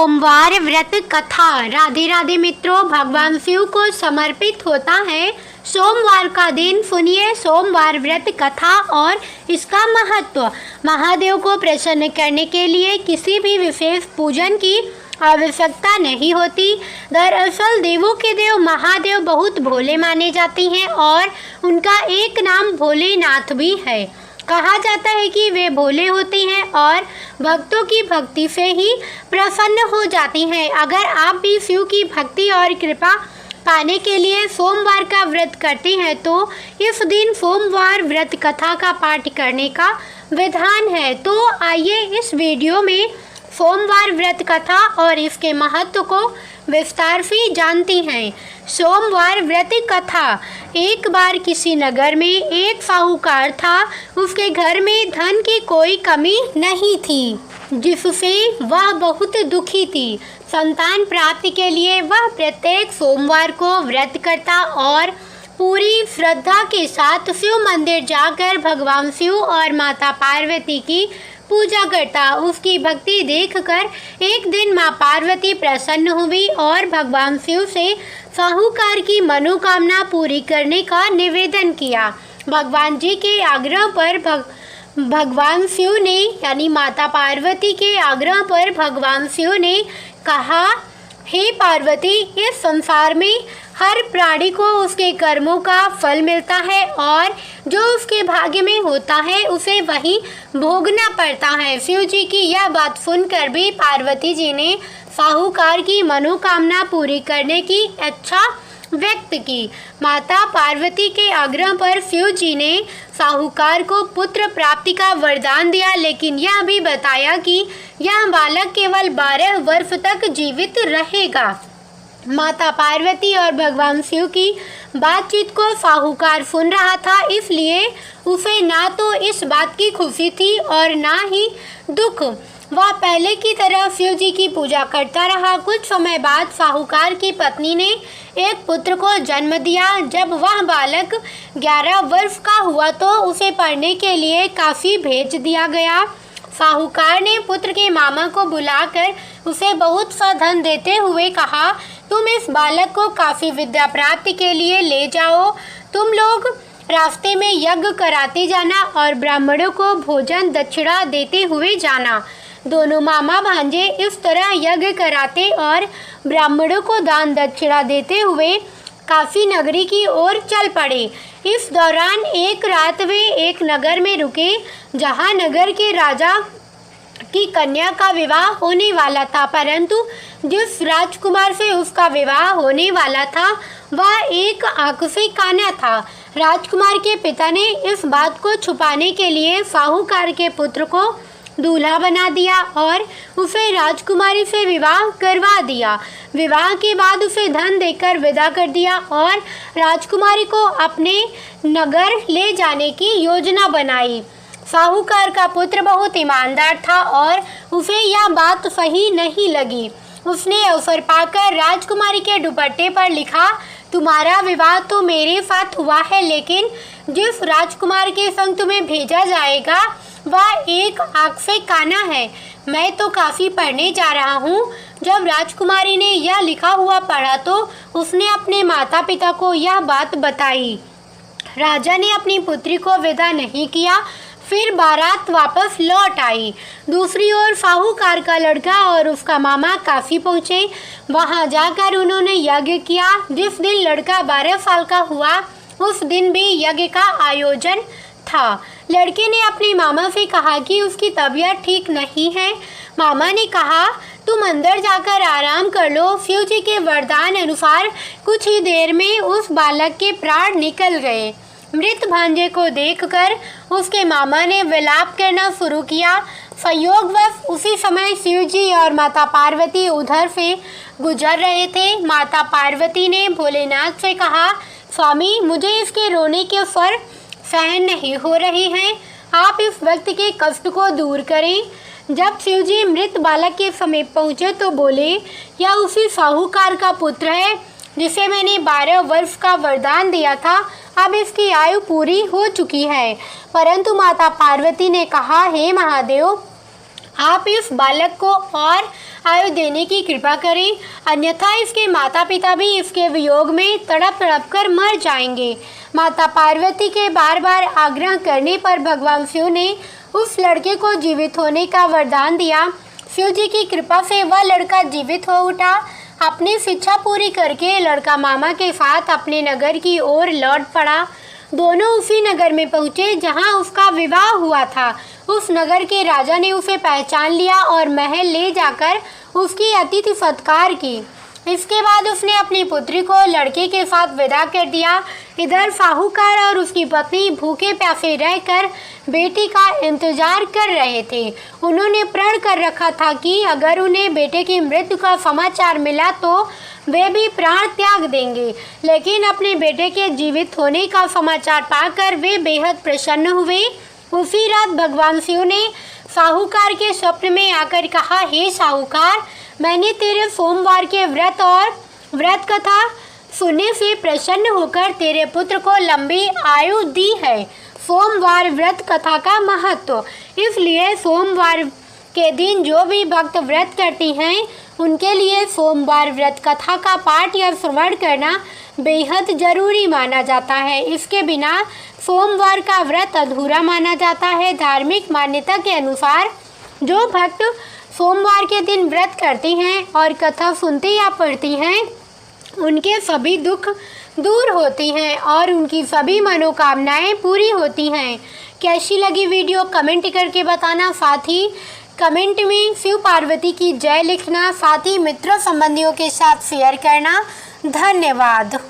सोमवार व्रत कथा। राधे राधे मित्रों, भगवान शिव को समर्पित होता है सोमवार का दिन। सुनिए सोमवार व्रत कथा और इसका महत्व। महादेव को प्रसन्न करने के लिए किसी भी विशेष पूजन की आवश्यकता नहीं होती। दरअसल देवों के देव महादेव बहुत भोले माने जाते हैं और उनका एक नाम भोलेनाथ भी है। कहा जाता है कि वे भोले होते हैं और भक्तों की भक्ति से ही प्रसन्न हो जाती हैं। अगर आप भी शिव की भक्ति और कृपा पाने के लिए सोमवार का व्रत करते हैं तो इस दिन सोमवार व्रत कथा का पाठ करने का विधान है। तो आइए इस वीडियो में सोमवार व्रत कथा और इसके महत्व को विस्तार से जानते हैं। सोमवार व्रत कथा। एक बार किसी नगर में एक साहूकार था। उसके घर में धन की कोई कमी नहीं थी, जिससे वह बहुत दुखी थी। संतान प्राप्ति के लिए वह प्रत्येक सोमवार को व्रत करता और पूरी श्रद्धा के साथ शिव मंदिर जाकर भगवान शिव और माता पार्वती की पूजा करता। उसकी भक्ति देखकर एक दिन माँ पार्वती प्रसन्न हुई और भगवान शिव से साहूकार की मनोकामना पूरी करने का निवेदन किया। भगवान जी के आग्रह पर भगवान शिव ने यानी माता पार्वती के आग्रह पर भगवान शिव ने कहा, हे पार्वती, इस संसार में हर प्राणी को उसके कर्मों का फल मिलता है और जो उसके भाग्य में होता है उसे वही भोगना पड़ता है। शिव जी की यह बात सुनकर भी पार्वती जी ने साहूकार की मनोकामना पूरी करने की इच्छा व्यक्त की। माता पार्वती के आग्रह पर शिव जी ने साहूकार को पुत्र प्राप्ति का वरदान दिया, लेकिन यह भी बताया कि यह बालक केवल 12 वर्ष तक जीवित रहेगा। माता पार्वती और भगवान शिव की बातचीत को साहूकार सुन रहा था, इसलिए उसे ना तो इस बात की खुशी थी और ना ही दुख। वह पहले की तरह शिव जी की पूजा करता रहा। कुछ समय बाद साहूकार की पत्नी ने एक पुत्र को जन्म दिया। जब वह बालक 11 वर्ष का हुआ तो उसे पढ़ने के लिए काशी भेज दिया गया। साहूकार ने पुत्र के मामा को बुलाकर उसे बहुत सा धन देते हुए कहा, तुम इस बालक को काफी विद्या प्राप्ति के लिए ले जाओ। तुम लोग रास्ते में यज्ञ कराते जाना और ब्राह्मणों को भोजन दक्षिणा देते हुए जाना। दोनों मामा भांजे इस तरह यज्ञ कराते और ब्राह्मणों को दान दक्षिणा देते हुए काशी नगरी की ओर चल पड़े। इस दौरान एक रात वे एक नगर में रुके, जहां नगर के राजा की कन्या का विवाह होने वाला था, परंतु जिस राजकुमार से उसका विवाह होने वाला था वह एक आंख से काना था। राजकुमार के पिता ने इस बात को छुपाने के लिए साहूकार के पुत्र को दूल्हा बना दिया और उसे राजकुमारी से विवाह करवा दिया। विवाह के बाद उसे धन देकर विदा कर दिया और राजकुमारी को अपने नगर ले जाने की योजना बनाई। साहूकार का पुत्र बहुत ईमानदार था और उसे यह बात सही नहीं लगी। उसने अवसर पाकर राजकुमारी के दुपट्टे पर लिखा, तुम्हारा विवाह तो मेरे साथ हुआ है, लेकिन जिस राजकुमार के संग तुम्हें भेजा जाएगा वह एक आंख से काना है। मैं तो काफी पढ़ने जा रहा हूँ। जब राजकुमारी ने यह लिखा हुआ पढ़ा तो उसने अपने माता पिता को यह बात बताई। राजा ने अपनी पुत्री को विदा नहीं किया। फिर बारात वापस लौट आई। दूसरी ओर साहूकार का लड़का और उसका मामा काशी पहुँचे। वहाँ जाकर उन्होंने यज्ञ किया। जिस दिन लड़का 12 साल का हुआ उस दिन भी यज्ञ का आयोजन था। लड़के ने अपने मामा से कहा कि उसकी तबीयत ठीक नहीं है। मामा ने कहा, तुम अंदर जाकर आराम कर लो। शिव जी के वरदान अनुसार कुछ ही देर में उस बालक के प्राण निकल गए। मृत भांजे को देखकर उसके मामा ने विलाप करना शुरू किया। संयोगवश उसी समय शिव जी और माता पार्वती उधर से गुजर रहे थे। माता पार्वती ने भोलेनाथ से कहा, स्वामी, मुझे इसके रोने के स्वर सहन नहीं हो रहे हैं। आप इस व्यक्ति के कष्ट को दूर करें। जब शिव जी मृत बालक के समीप पहुँचे तो बोले, यह उसी साहूकार का पुत्र है जिसे मैंने 12 वर्ष का वरदान दिया था। अब इसकी आयु पूरी हो चुकी है। परंतु माता पार्वती ने कहा, हे महादेव, आप इस बालक को और आयु देने की कृपा करें, अन्यथा इसके माता पिता भी इसके वियोग में तड़प तड़प कर मर जाएंगे। माता पार्वती के बार बार आग्रह करने पर भगवान शिव ने उस लड़के को जीवित होने का वरदान दिया। शिव जी की कृपा से वह लड़का जीवित हो उठा। अपनी शिक्षा पूरी करके लड़का मामा के साथ अपने नगर की ओर लौट पड़ा। दोनों उसी नगर में पहुँचे जहाँ उसका विवाह हुआ था। उस नगर के राजा ने उसे पहचान लिया और महल ले जाकर उसकी अतिथि सत्कार की। इसके बाद उसने अपनी पुत्री को लड़के के साथ विदा कर दिया। इधर साहूकार और उसकी पत्नी भूखे प्यासे रहकर बेटी का इंतजार कर रहे थे। उन्होंने प्रण कर रखा था कि अगर उन्हें बेटे की मृत्यु का समाचार मिला तो वे भी प्राण त्याग देंगे, लेकिन अपने बेटे के जीवित होने का समाचार पाकर वे बेहद प्रसन्न हुए। उसी रात भगवान शिव ने साहूकार के स्वप्न में आकर कहा, हे साहूकार, मैंने तेरे सोमवार के व्रत और व्रत कथा सुनने से प्रसन्न होकर तेरे पुत्र को लंबी आयु दी है। सोमवार व्रत कथा का महत्व, इसलिए सोमवार के दिन जो भी भक्त व्रत करती हैं उनके लिए सोमवार व्रत कथा का पाठ या श्रवण करना बेहद जरूरी माना जाता है। इसके बिना सोमवार का व्रत अधूरा माना जाता है। धार्मिक मान्यता के अनुसार जो भक्त सोमवार के दिन व्रत करती हैं और कथा सुनती या पढ़ती हैं उनके सभी दुख दूर होती हैं और उनकी सभी मनोकामनाएं पूरी होती हैं। कैसी लगी वीडियो कमेंट करके बताना, साथ ही कमेंट में शिव पार्वती की जय लिखना, साथ ही मित्रों संबंधियों के साथ शेयर करना। धन्यवाद।